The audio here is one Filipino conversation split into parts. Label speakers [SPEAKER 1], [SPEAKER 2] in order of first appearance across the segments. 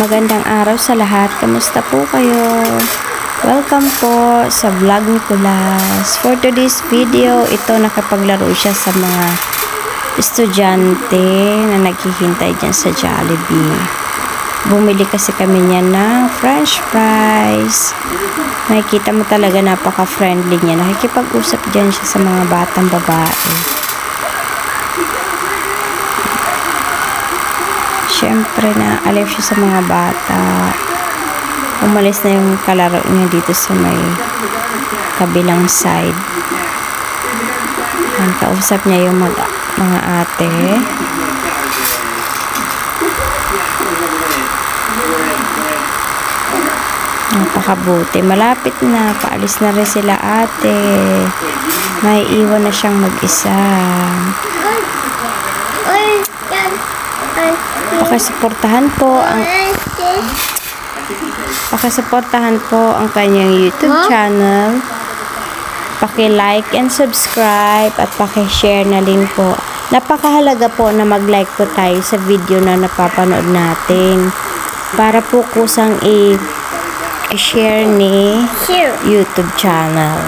[SPEAKER 1] Magandang araw sa lahat. Kamusta po kayo? Welcome po sa vlog ni Kulas. For today's video, ito nakapaglaro siya sa mga estudyante na naghihintay dyan sa Jollibee. Bumili kasi kami niya ng french fries. Nakikita mo talaga napaka-friendly niya. Nakikipag-usap dyan siya sa mga batang babae. Siyempre na alif siya sa mga bata. Umalis na yung kalaro niya dito sa may kabilang side. Ang kausap niya yung mga ate. Napakabuti. Malapit na. Paalis na rin sila ate. May iwan na siyang mag-isa. Pakisuportahan po ang kanyang YouTube channel. Paki-like and subscribe at paki-share na din po. Napakahalaga po na mag-like po tayo sa video na napapanood natin para po kusang i-share ni YouTube channel.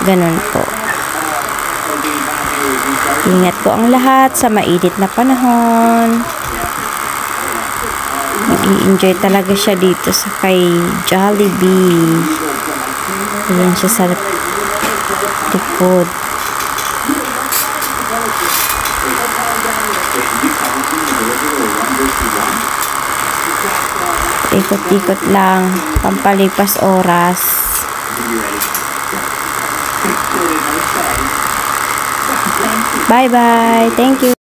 [SPEAKER 1] Ganun po. Ingat po ang lahat sa mainit na panahon. I-enjoy talaga siya dito sa kay Jollibee. Ayan siya sa likod. Ikot-ikot lang. Pampalipas oras. Bye-bye. Thank you.